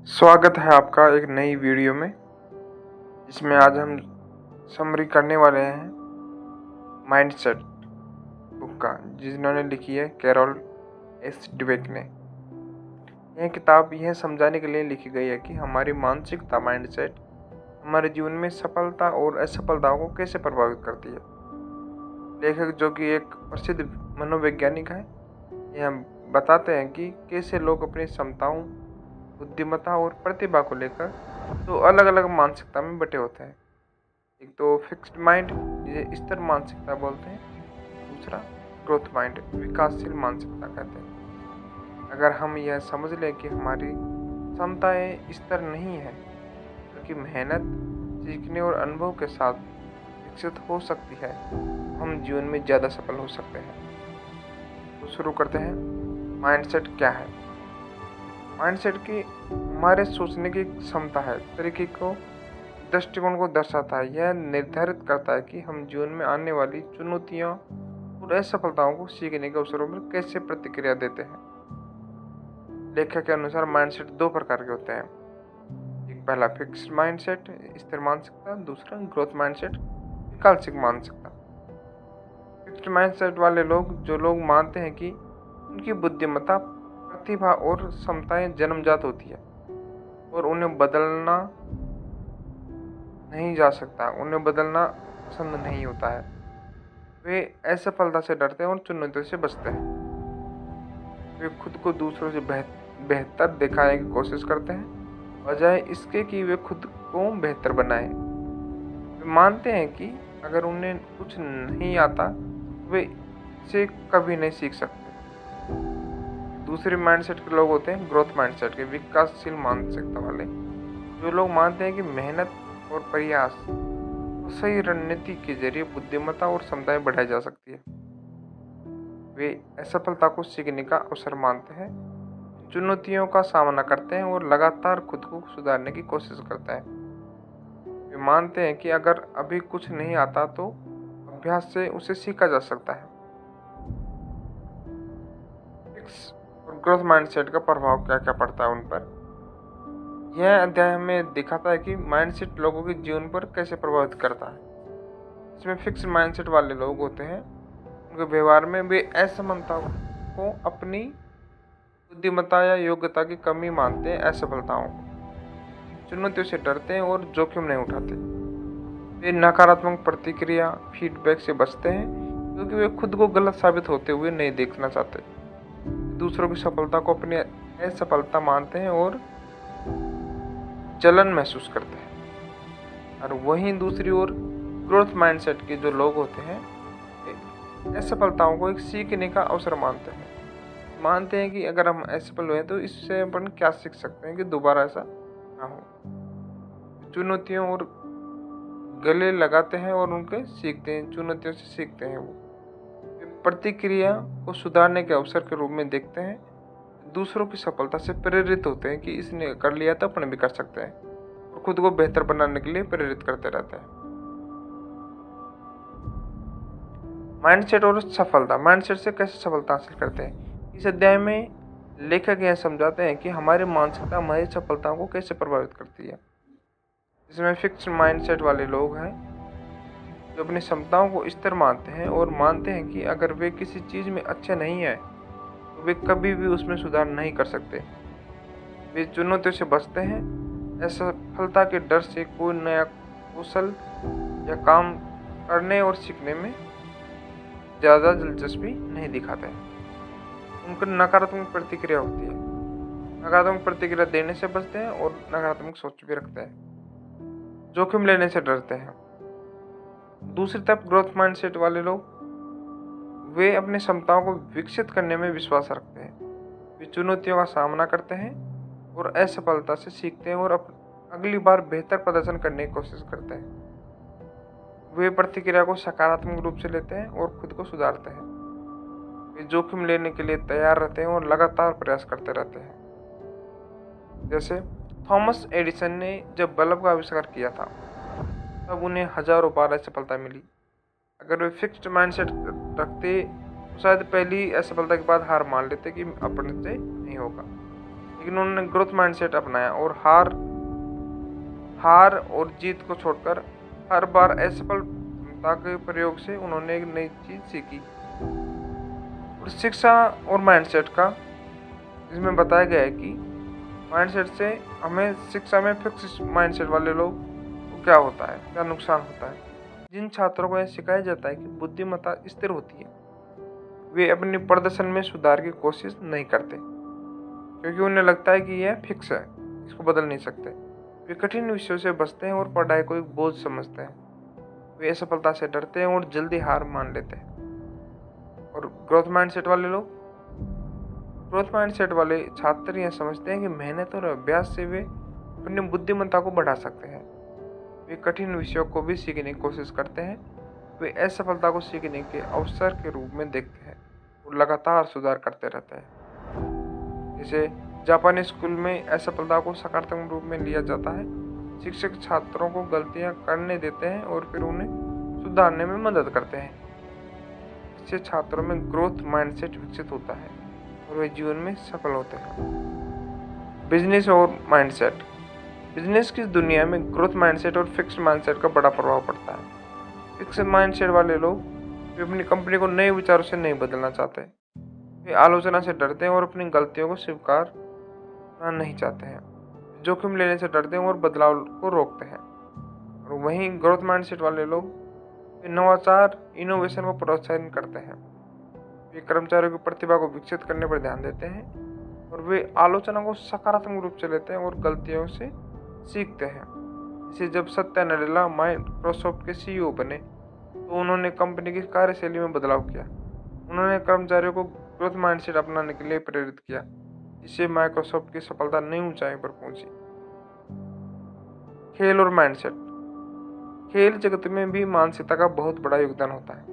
स्वागत है आपका एक नई वीडियो में, जिसमें आज हम समरी करने वाले हैं माइंडसेट बुक का, जिन्होंने लिखी है कैरोल एस ड्वेक ने। यह किताब यह समझाने के लिए लिखी गई है कि हमारी मानसिकता माइंडसेट हमारे जीवन में सफलता और असफलताओं को कैसे प्रभावित करती है। लेखक, जो कि एक प्रसिद्ध मनोवैज्ञानिक है, यह बताते हैं कि कैसे लोग अपनी क्षमताओं, बुद्धिमत्ता और प्रतिभा को लेकर तो अलग अलग मानसिकता में बटे होते हैं। एक तो फिक्स्ड माइंड, जिसे स्थिर मानसिकता बोलते हैं। दूसरा ग्रोथ माइंड, विकासशील मानसिकता कहते हैं। अगर हम यह समझ लें कि हमारी क्षमताएं स्थिर नहीं है, बल्कि मेहनत, सीखने और अनुभव के साथ विकसित हो सकती है, हम जीवन में ज़्यादा सफल हो सकते हैं। तो शुरू करते हैं। माइंडसेट क्या है? माइंडसेट की हमारे सोचने की क्षमता है, तरीके को, दृष्टिकोण को दर्शाता है। यह निर्धारित करता है कि हम जीवन में आने वाली चुनौतियों और असफलताओं को सीखने के अवसरों में कैसे प्रतिक्रिया देते हैं। लेखक के अनुसार माइंडसेट दो प्रकार के होते हैं। एक पहला फिक्स्ड माइंडसेट, स्थिर मानसिकता। दूसरा ग्रोथ माइंडसेट, विकल्पित मानसिकता। फिक्स्ड माइंडसेट वाले लोग, जो लोग मानते हैं कि उनकी बुद्धिमत्ता, प्रतिभा और क्षमताएं जन्मजात होती है और उन्हें बदलना नहीं जा सकता, उन्हें बदलना पसंद नहीं होता है। वे असफलता से डरते हैं और चुनौतियों से बचते हैं। वे खुद को दूसरों से बेहतर दिखाने की कोशिश करते हैं, बजाय इसके कि वे खुद को बेहतर बनाएं। वे मानते हैं कि अगर उन्हें कुछ नहीं आता, वे इसे कभी नहीं सीख सकते। दूसरे माइंडसेट के लोग होते हैं ग्रोथ माइंडसेट के, विकासशील मानसिकता वाले, जो लोग मानते हैं कि मेहनत और प्रयास और सही रणनीति के जरिए बुद्धिमत्ता और क्षमताएं बढ़ाई जा सकती है। वे असफलता को सीखने का अवसर मानते हैं, चुनौतियों का सामना करते हैं और लगातार खुद को सुधारने की कोशिश करते हैं। वे मानते हैं कि अगर अभी कुछ नहीं आता तो अभ्यास से उसे सीखा जा सकता है। फिक्स और ग्रोथ माइंडसेट का प्रभाव क्या क्या पड़ता है उन पर, यह अध्याय हमें दिखाता है कि माइंडसेट लोगों के जीवन पर कैसे प्रभावित करता है। इसमें फिक्स्ड माइंडसेट वाले लोग होते हैं, उनके व्यवहार में वे असमानता को अपनी बुद्धिमत्ता या योग्यता की कमी मानते हैं, असफलताओं को, चुनौतियों से डरते हैं और जोखिम नहीं उठाते। वे नकारात्मक प्रतिक्रिया, फीडबैक से बचते हैं, क्योंकि वे खुद को गलत साबित होते हुए नहीं देखना चाहते। दूसरों की सफलता को अपनी असफलता मानते हैं और जलन महसूस करते हैं। और वहीं दूसरी ओर ग्रोथ माइंडसेट के जो लोग होते हैं, असफलताओं को एक सीखने का अवसर मानते हैं कि अगर हम असफल हुए तो इससे अपन क्या सीख सकते हैं कि दोबारा ऐसा ना हो। चुनौतियों और गले लगाते हैं और उनके सीखते हैं, चुनौतियों से सीखते हैं। वो प्रतिक्रिया को सुधारने के अवसर के रूप में देखते हैं। दूसरों की सफलता से प्रेरित होते हैं कि इसने कर लिया तो अपन भी कर सकते हैं, और खुद को बेहतर बनाने के लिए प्रेरित करते रहते हैं। माइंडसेट और सफलता। माइंडसेट से कैसे सफलता हासिल करते हैं, इस अध्याय में लेखक यह समझाते हैं कि हमारी मानसिकता हमारी सफलताओं को कैसे प्रभावित करती है। इसमें फिक्स्ड माइंडसेट वाले लोग हैं, जो अपनी क्षमताओं को स्थिर मानते हैं और मानते हैं कि अगर वे किसी चीज़ में अच्छे नहीं है तो वे कभी भी उसमें सुधार नहीं कर सकते। वे चुनौतियों से बचते हैं, असफलता के डर से कोई नया कौशल या काम करने और सीखने में ज़्यादा दिलचस्पी नहीं दिखाते हैं। उनकी नकारात्मक प्रतिक्रिया होती है, नकारात्मक प्रतिक्रिया देने से बचते हैं और नकारात्मक सोच भी रखते हैं। जोखिम लेने से डरते हैं। दूसरी तरफ ग्रोथ माइंडसेट वाले लोग, वे अपनी क्षमताओं को विकसित करने में विश्वास रखते हैं। वे चुनौतियों का सामना करते हैं और असफलता से सीखते हैं और अगली बार बेहतर प्रदर्शन करने की कोशिश करते हैं। वे प्रतिक्रिया को सकारात्मक रूप से लेते हैं और खुद को सुधारते हैं। वे जोखिम लेने के लिए तैयार रहते हैं और लगातार प्रयास करते रहते हैं। जैसे थॉमस एडिसन ने जब बल्ब का आविष्कार किया था, तब उन्हें हजारों बार असफलता मिली। अगर वे फिक्स्ड माइंडसेट रखते तो शायद पहली असफलता के बाद हार मान लेते कि अपने से नहीं होगा। लेकिन उन्होंने ग्रोथ माइंडसेट अपनाया और हार और जीत को छोड़कर हर बार असफलता के प्रयोग से उन्होंने एक नई चीज सीखी। और शिक्षा और माइंडसेट का इसमें बताया गया है कि माइंडसेट से हमें शिक्षा में फिक्स माइंडसेट वाले लोग को क्या होता है, क्या नुकसान होता है। जिन छात्रों को यह सिखाया जाता है कि बुद्धिमत्ता स्थिर होती है, वे अपने प्रदर्शन में सुधार की कोशिश नहीं करते, क्योंकि उन्हें लगता है कि यह फिक्स है, इसको बदल नहीं सकते। वे कठिन विषयों से बचते हैं और पढ़ाई को एक बोझ समझते हैं। वे असफलता से डरते हैं और जल्दी हार मान लेते हैं। और ग्रोथ माइंडसेट वाले छात्र यह समझते हैं कि मेहनत और अभ्यास से वे अपनी बुद्धिमत्ता को बढ़ा सकते हैं। वे कठिन विषयों को भी सीखने की कोशिश करते हैं। वे असफलता को सीखने के अवसर के रूप में देखते हैं और लगातार सुधार करते रहते हैं। जैसे जापानी स्कूल में असफलता को सकारात्मक रूप में लिया जाता है। शिक्षक छात्रों को गलतियां करने देते हैं और फिर उन्हें सुधारने में मदद करते हैं। इससे छात्रों में ग्रोथ माइंडसेट विकसित होता है और वे जीवन में सफल होते हैं। बिजनेस और माइंडसेट। बिजनेस की दुनिया में ग्रोथ माइंडसेट और फिक्स्ड माइंडसेट का बड़ा प्रभाव पड़ता है। फिक्स्ड माइंडसेट वाले लोग वे अपनी कंपनी को नए विचारों से नहीं बदलना चाहते। वे आलोचना से डरते हैं और अपनी गलतियों को स्वीकार करना नहीं चाहते हैं। जोखिम लेने से डरते हैं और बदलाव को रोकते हैं। और वहीं ग्रोथ माइंडसेट वाले लोग वे नवाचार, इनोवेशन को प्रोत्साहित करते हैं। वे कर्मचारियों की प्रतिभा को विकसित करने पर ध्यान देते हैं और वे आलोचना को सकारात्मक रूप से लेते हैं और गलतियों से सीखते हैं। इसे जब सत्या नडेला माइक्रोसॉफ्ट के सीईओ बने तो उन्होंने कंपनी की कार्यशैली में बदलाव किया। उन्होंने कर्मचारियों को ग्रोथ माइंडसेट अपनाने के लिए प्रेरित किया, जिससे माइक्रोसॉफ्ट की सफलता नई ऊंचाई पर पहुंची। खेल और माइंडसेट। खेल जगत में भी मानसिकता का बहुत बड़ा योगदान होता है।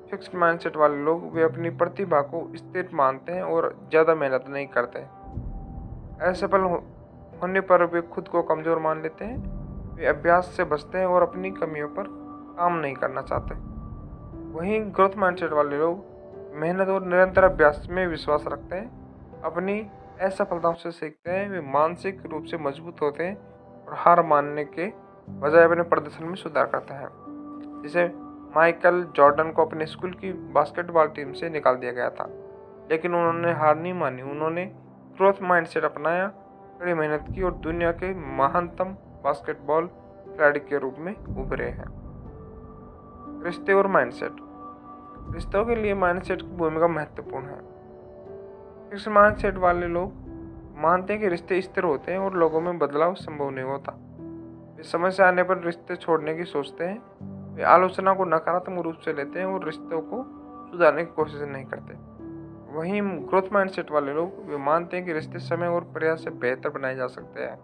फिक्स्ड माइंडसेट वाले लोग वे अपनी प्रतिभा को स्थिर मानते हैं और ज़्यादा मेहनत नहीं करते। असफल होने पर वे खुद को कमज़ोर मान लेते हैं। वे अभ्यास से बचते हैं और अपनी कमियों पर काम नहीं करना चाहते। वहीं ग्रोथ माइंडसेट वाले लोग मेहनत और निरंतर अभ्यास में विश्वास रखते हैं, अपनी असफलताओं से सीखते हैं। वे मानसिक रूप से मजबूत होते हैं और हार मानने के बजाय अपने प्रदर्शन में सुधार करते हैं। जैसे माइकल जॉर्डन को अपने स्कूल की बास्केटबॉल टीम से निकाल दिया गया था, लेकिन उन्होंने हार नहीं मानी। उन्होंने ग्रोथ माइंडसेट अपनाया, कड़ी मेहनत की और दुनिया के महानतम बास्केटबॉल खिलाड़ी के रूप में उभरे हैं। रिश्ते और माइंडसेट। रिश्तों के लिए माइंडसेट की भूमिका महत्वपूर्ण है। फिक्स्ड माइंडसेट वाले लोग मानते हैं कि रिश्ते स्थिर होते हैं और लोगों में बदलाव संभव नहीं होता। वे समस्या आने पर रिश्ते छोड़ने की सोचते हैं। वे आलोचना को नकारात्मक रूप से लेते हैं और रिश्तों को सुधारने की कोशिश नहीं करते। वहीं ग्रोथ माइंडसेट वाले लोग वे मानते हैं कि रिश्ते समय और प्रयास से बेहतर बनाए जा सकते हैं।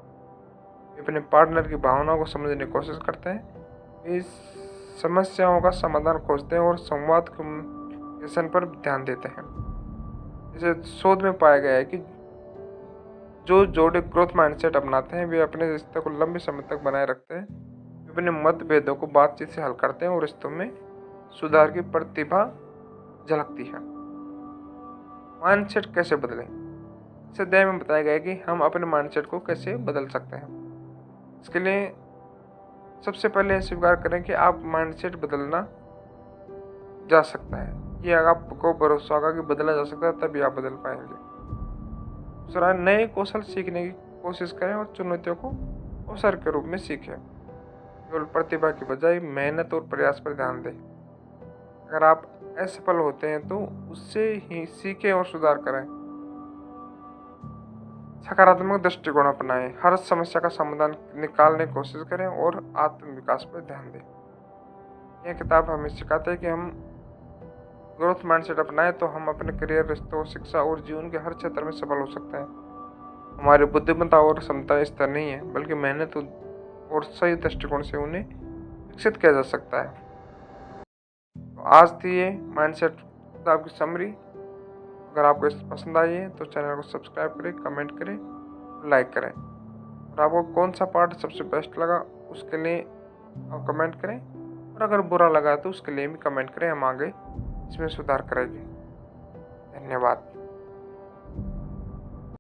वे अपने पार्टनर की भावनाओं को समझने की कोशिश करते हैं। वे समस्याओं का समाधान खोजते हैं और संवाद कम्युनिकेशन पर ध्यान देते हैं। इसे शोध में पाया गया है कि जो जोड़े ग्रोथ माइंडसेट अपनाते हैं वे अपने रिश्ते को लंबे समय तक बनाए रखते हैं। वे अपने मतभेदों को बातचीत से हल करते हैं और रिश्तों में सुधार की प्रतिभा झलकती है। माइंडसेट कैसे बदलें? इस अध्याय में बताया गया है कि हम अपने माइंडसेट को कैसे बदल सकते हैं। इसके लिए सबसे पहले स्वीकार करें कि आप माइंडसेट बदलना जा सकता है। ये आपको भरोसा होगा कि बदला जा सकता है, तभी आप बदल पाएंगे। दूसरा, नए कौशल सीखने की कोशिश करें और चुनौतियों को अवसर के रूप में सीखें। केवल प्रतिभा की बजाय मेहनत और प्रयास पर ध्यान दें। अगर आप असफल होते हैं तो उससे ही सीखें और सुधार करें। सकारात्मक दृष्टिकोण अपनाएं, हर समस्या का समाधान निकालने की कोशिश करें और आत्मविकास पर ध्यान दें। यह किताब हमें सिखाता है कि हम ग्रोथ माइंडसेट अपनाएं तो हम अपने करियर, रिश्तों, शिक्षा और जीवन के हर क्षेत्र में सफल हो सकते हैं। हमारी बुद्धिमत्ता और क्षमता स्तर नहीं है, बल्कि मेहनत और सही दृष्टिकोण से उन्हें विकसित किया जा सकता है। तो आज थी ये माइंडसेट किताब की समरी। अगर आपको पसंद आई है तो चैनल को सब्सक्राइब करें, कमेंट करें, लाइक करें। और आपको कौन सा पार्ट सबसे बेस्ट लगा उसके लिए आप कमेंट करें, और अगर बुरा लगा तो उसके लिए भी कमेंट करें। हम आगे इसमें सुधार करेंगे। धन्यवाद।